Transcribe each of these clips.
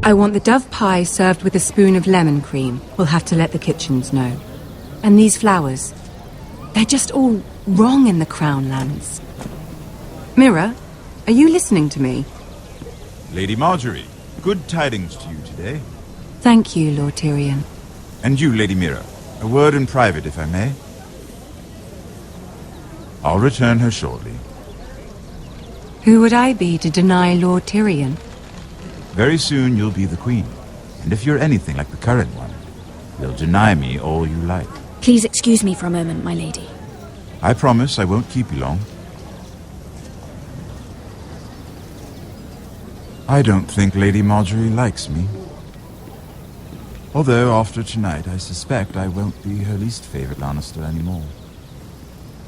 I want the dove pie served with a spoon of lemon cream. We'll have to let the kitchens know. And these flowers. They're just all wrong in the Crown lands. Mira, are you listening to me? Lady Marjorie, good tidings to you today. Thank you, Lord Tyrion. And you, Lady Mira. A word in private, if I may. I'll return her shortly. Who would I be to deny Lord Tyrion? Very soon you'll be the queen. And if you're anything like the current one, you'll deny me all you like. Please excuse me for a moment, my lady. I promise I won't keep you long. I don't think Lady Marjorie likes me. Although, after tonight, I suspect I won't be her least favorite Lannister anymore.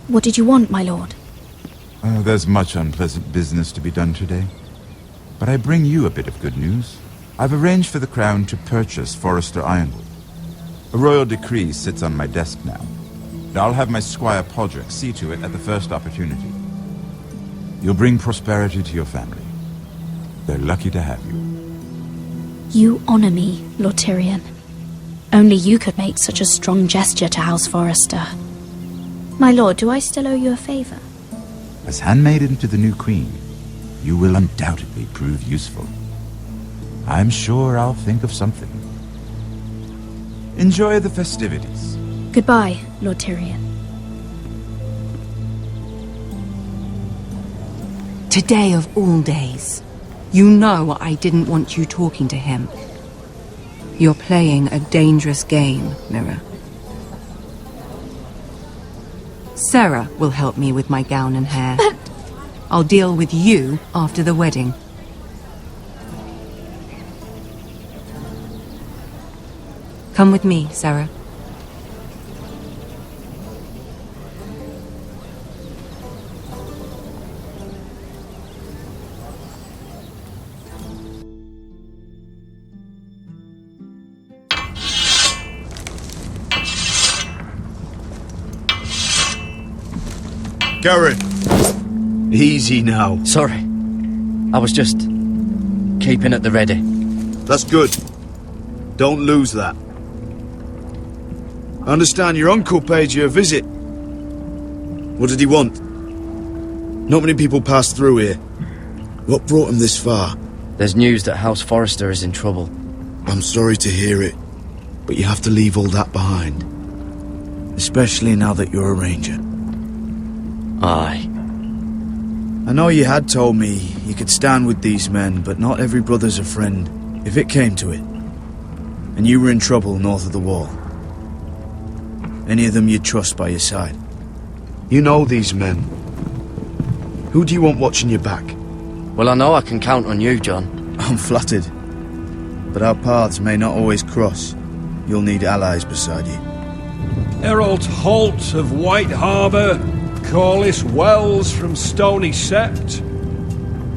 What did you want, my lord? There's much unpleasant business to be done today. But I bring you a bit of good news. I've arranged for the Crown to purchase Forrester Ironwood. A royal decree sits on my desk now. And I'll have my squire Podrick see to it at the first opportunity. You'll bring prosperity to your family. They're lucky to have you. You honor me, Lord Tyrion. Only you could make such a strong gesture to House Forrester. My lord, do I still owe you a favor? As handmaiden to the new queen, you will undoubtedly prove useful. I'm sure I'll think of something. Enjoy the festivities. Goodbye, Lord Tyrion. Today of all days. You know I didn't want you talking to him. You're playing a dangerous game, Mira. Sarah will help me with my gown and hair. But... I'll deal with you after the wedding. Come with me, Sarah. Garrett, easy now. Sorry. I was just keeping at the ready. That's good. Don't lose that. I understand your uncle paid you a visit. What did he want? Not many people pass through here. What brought him this far? There's news that House Forrester is in trouble. I'm sorry to hear it, but you have to leave all that behind. Especially now that you're a ranger. Aye. I know you had told me you could stand with these men, but not every brother's a friend, if it came to it. And you were in trouble north of the wall. Any of them you'd trust by your side. You know these men. Who do you want watching your back? Well, I know I can count on you, John. I'm flattered. But our paths may not always cross. You'll need allies beside you. Errol Holt of White Harbour, Corliss Wells from Stony Sept.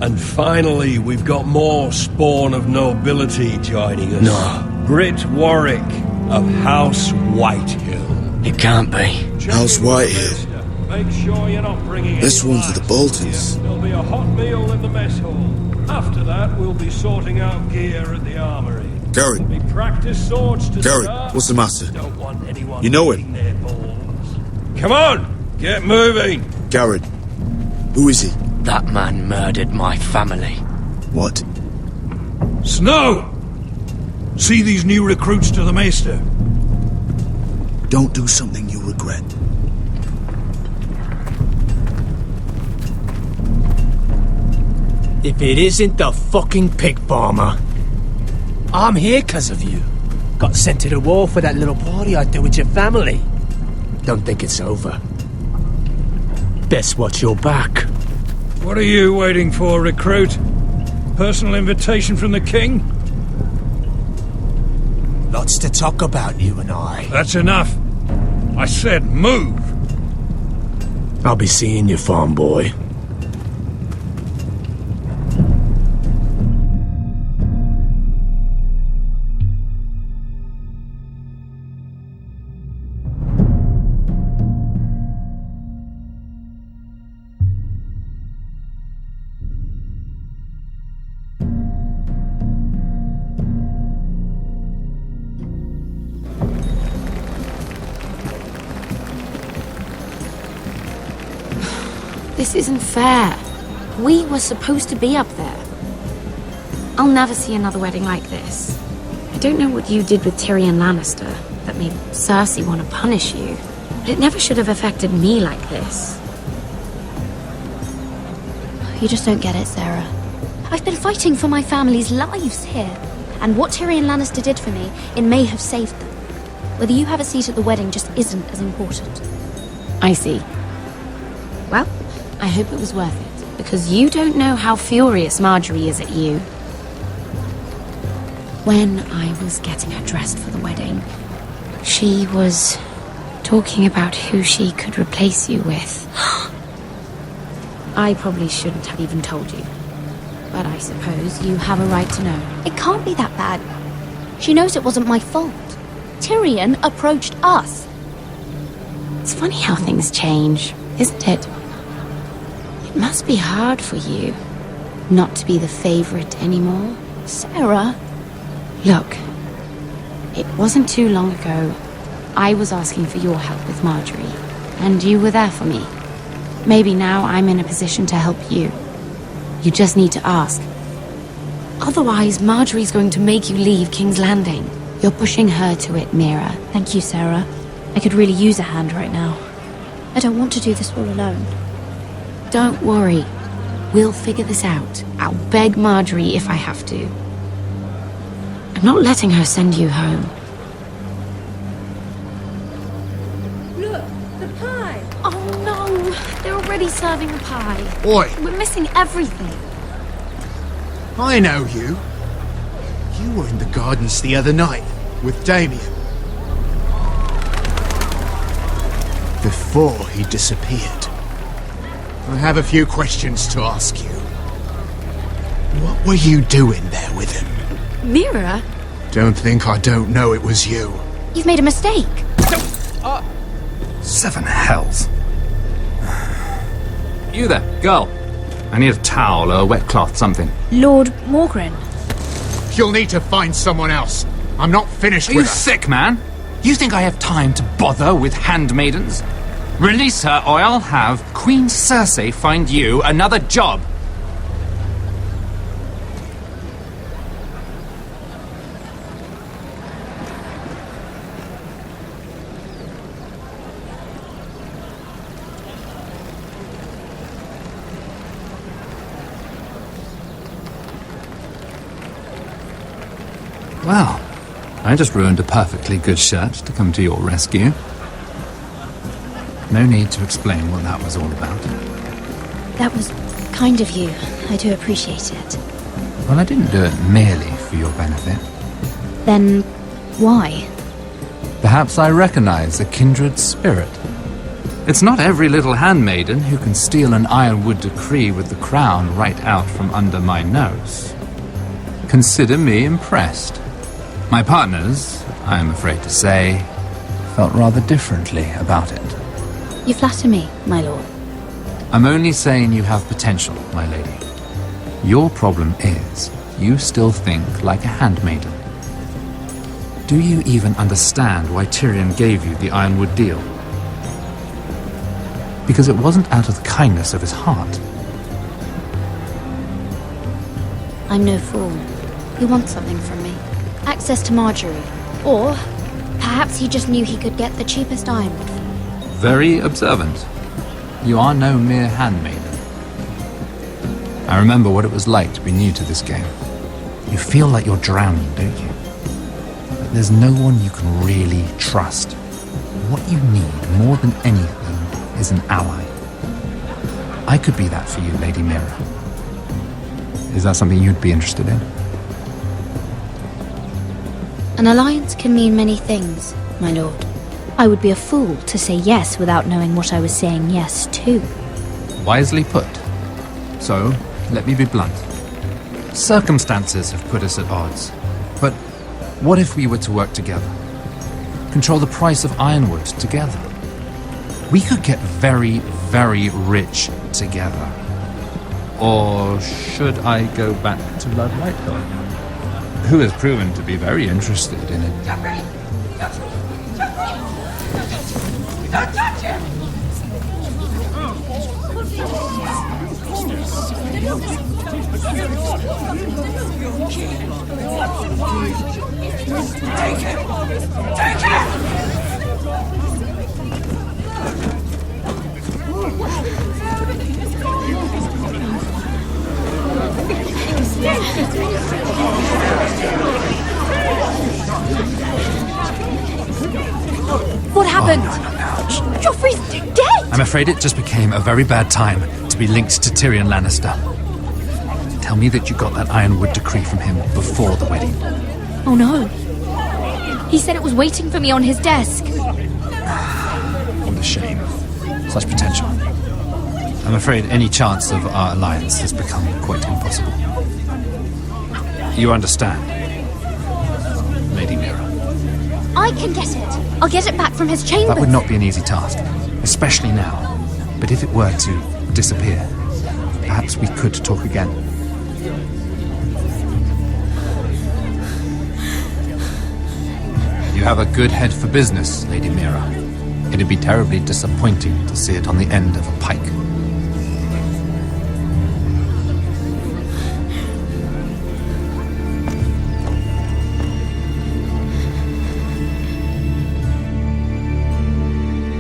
And finally, we've got more spawn of nobility joining us. No. Britt Warwick of House Whitehill. It can't be. House Whitehill. Make sure you're not bringing This any one's with the lads. Boltons. There'll be a hot meal in the mess hall. After that, we'll be sorting out gear at the armory. Garrett. Be practice swords to Garrett, start. what's the matter? Don't want anyone You know him? eating their balls. Come on, get moving. Garrett. Who is he? That man murdered my family. What? Snow! See these new recruits to the Maester? Don't do something you'll regret. If it isn't the fucking pig farmer. I'm here 'cause of you. Got sent to the war for that little party I did with your family. Don't think it's over. Best watch your back. What are you waiting for, recruit? Personal invitation from the king? Lots to talk about, you and I. That's enough. I said move. I'll be seeing you, farm boy. This isn't fair. We were supposed to be up there. I'll never see another wedding like this. I don't know what you did with Tyrion Lannister that made Cersei want to punish you, but it never should have affected me like this. You just don't get it, Sarah. I've been fighting for my family's lives here, and what Tyrion Lannister did for me, it may have saved them. Whether you have a seat at the wedding just isn't as important. I see. Well, I hope it was worth it, because you don't know how furious Marjorie is at you. When I was getting her dressed for the wedding, she was talking about who she could replace you with. I probably shouldn't have even told you, but I suppose you have a right to know. It can't be that bad. She knows it wasn't my fault. Tyrion approached us. It's funny how things change, isn't it? It must be hard for you not to be the favorite anymore. Sarah? Look, it wasn't too long ago I was asking for your help with Marjorie, and you were there for me. Maybe now I'm in a position to help you. You just need to ask. Otherwise, Marjorie's going to make you leave King's Landing. You're pushing her to it, Mira. Thank you, Sarah. I could really use a hand right now. I don't want to do this all alone. Don't worry. We'll figure this out. I'll beg Marjorie if I have to. I'm not letting her send you home. Look, the pie! Oh no! They're already serving the pie. Oi! We're missing everything. I know you. You were in the gardens the other night with Damien. Before he disappeared. I have a few questions to ask you. What were you doing there with him? Mira? Don't think I don't know it was you. You've made a mistake. Seven hells. You there, girl. I need a towel or a wet cloth, something. Lord Morgren. You'll need to find someone else. I'm not finished Are with you her. sick, man? You think I have time to bother with handmaidens? Release her or I'll have Queen Cersei find you another job. Well, I just ruined a perfectly good shirt to come to your rescue. No need to explain what that was all about. That was kind of you. I do appreciate it. Well, I didn't do it merely for your benefit. Then, why? Perhaps I recognize a kindred spirit. It's not every little handmaiden who can steal an ironwood decree with the crown right out from under my nose. Consider me impressed. My partners, I am afraid to say, felt rather differently about it. You flatter me, my lord. I'm only saying you have potential, my lady. Your problem is, you still think like a handmaiden. Do you even understand why Tyrion gave you the Ironwood deal? Because it wasn't out of the kindness of his heart. I'm no fool. He wants something from me. Access to Marjorie. Or perhaps he just knew he could get the cheapest ironwood. Very observant. You are no mere handmaiden. I remember what it was like to be new to this game. You feel like you're drowning, don't you? But there's no one you can really trust. What you need more than anything is an ally. I could be that for you, Lady Mira. Is that something you'd be interested in? An alliance can mean many things, my lord. I would be a fool to say yes without knowing what I was saying yes to. Wisely put. So, let me be blunt. Circumstances have put us at odds. But what if we were to work together? Control the price of ironwood together? We could get very, very rich together. Or should I go back to Lord Whitehall, who has proven to be very interested in it? Don't touch him! What happened? Joffrey's dead! I'm afraid it just became a very bad time to be linked to Tyrion Lannister. Tell me that you got that Ironwood decree from him before the wedding. Oh no. He said it was waiting for me on his desk. What a shame. Such potential. I'm afraid any chance of our alliance has become quite impossible. You understand, Lady Mira? I can get it. I'll get it back from his chambers. That would not be an easy task, especially now. But if it were to disappear, perhaps we could talk again. You have a good head for business, Lady Mira. It'd be terribly disappointing to see it on the end of a pike.